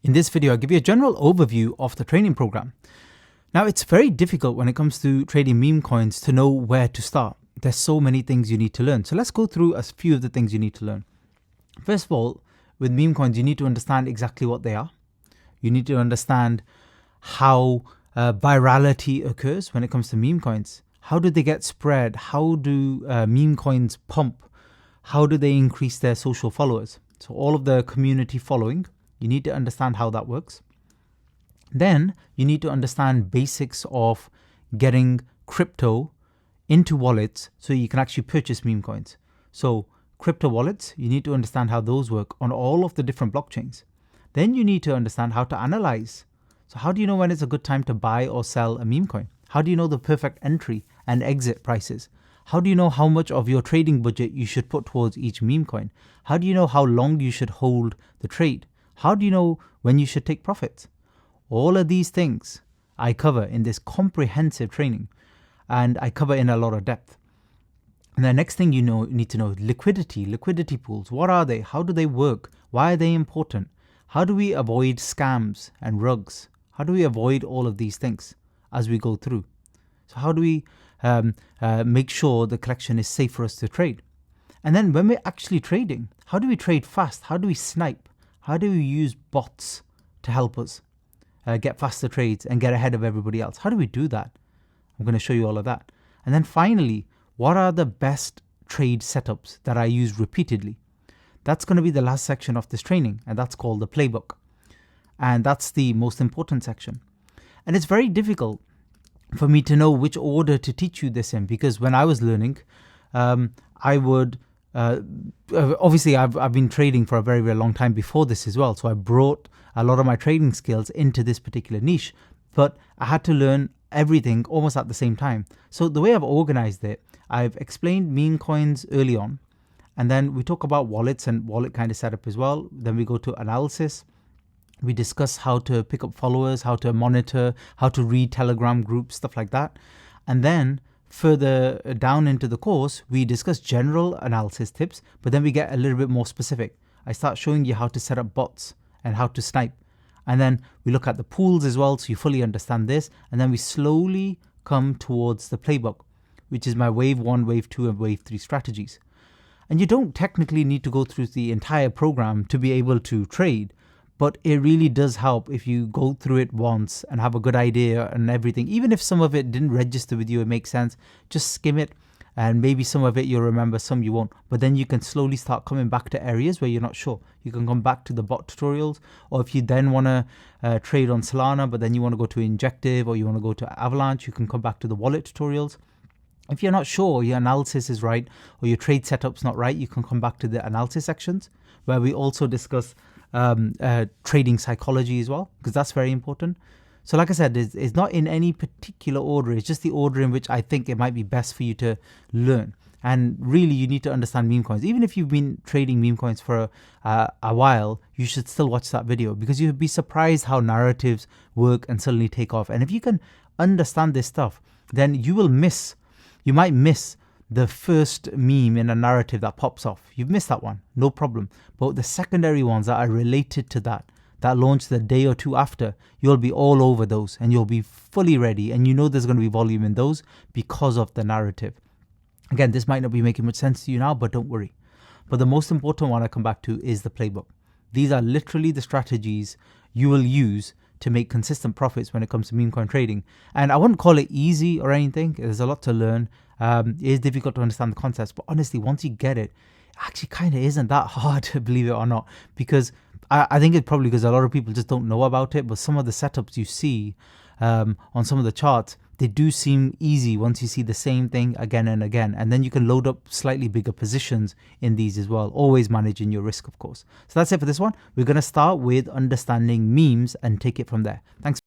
In this video, I'll give you a general overview of the training program. Now, it's very difficult when it comes to trading meme coins to know where to start. There's so many things you need to learn. So let's go through a few of the things you need to learn. First of all, with meme coins, you need to understand exactly what they are. You need to understand how virality occurs when it comes to meme coins. How do they get spread? How do meme coins pump? How do they increase their social followers? So all of the community following, you need to understand how that works. Then you need to understand basics of getting crypto into wallets so you can actually purchase meme coins. So crypto wallets, you need to understand how those work on all of the different blockchains. Then you need to understand how to analyze. So how do you know when it's a good time to buy or sell a meme coin? How do you know the perfect entry and exit prices? How do you know how much of your trading budget you should put towards each meme coin? How do you know how long you should hold the trade? How do you know when you should take profits? All of these things I cover in this comprehensive training, and I cover in a lot of depth. And the next thing you need to know, liquidity pools. What are they? How do they work? Why are they important? How do we avoid scams and rugs? How do we avoid all of these things as we go through? So how do we make sure the collection is safe for us to trade? And then when we're actually trading, how do we trade fast? How do we snipe? How do we use bots to help us get faster trades and get ahead of everybody else? How do we do that? I'm going to show you all of that. And then finally, what are the best trade setups that I use repeatedly? That's going to be the last section of this training, and that's called the playbook. And that's the most important section. And it's very difficult for me to know which order to teach you this in, because when I was learning, I would obviously I've been trading for a very, very long time before this as well. So I brought a lot of my trading skills into this particular niche, but I had to learn everything almost at the same time. So the way I've organized it, I've explained meme coins early on, and then we talk about wallets and wallet kind of setup as well. Then we go to analysis. We discuss how to pick up followers, how to monitor, how to read Telegram groups, stuff like that. And then further down into the course, we discuss general analysis tips, but then we get a little bit more specific. I start showing you how to set up bots and how to snipe. And then we look at the pools as well, so you fully understand this. And then we slowly come towards the playbook, which is my wave 1, wave 2, and wave 3 strategies. And you don't technically need to go through the entire program to be able to trade, but it really does help if you go through it once and have a good idea and everything. Even if some of it didn't register with you, it makes sense. Just skim it, and maybe some of it you'll remember, some you won't. But then you can slowly start coming back to areas where you're not sure. You can come back to the bot tutorials, or if you then want to trade on Solana, but then you want to go to Injective or you want to go to Avalanche, you can come back to the wallet tutorials. If you're not sure your analysis is right or your trade setup's not right, you can come back to the analysis sections, where we also discuss trading psychology as well, because that's very important. So like I said, it's not in any particular order. It's just the order in which I think it might be best for you to learn. And really, you need to understand meme coins. Even if you've been trading meme coins for a while, you should still watch that video, because you'd be surprised how narratives work and suddenly take off. And if you can understand this stuff, then you might miss the first meme in a narrative that pops off. You've missed that one, no problem. But the secondary ones that are related to that launched the day or two after, you'll be all over those and you'll be fully ready. And you know there's going to be volume in those because of the narrative. Again, this might not be making much sense to you now, but don't worry. But the most important one I come back to is the playbook. These are literally the strategies you will use to make consistent profits when it comes to meme coin trading. And I wouldn't call it easy or anything. There's a lot to learn. It is difficult to understand the concepts, but honestly, once you get it, actually kind of isn't that hard, believe it or not, because I think it's probably because a lot of people just don't know about it. But some of the setups you see on some of the charts, they do seem easy once you see the same thing again and again. And then you can load up slightly bigger positions in these as well, always managing your risk, of course. So that's it for this one. We're going to start with understanding memes and take it from there. Thanks.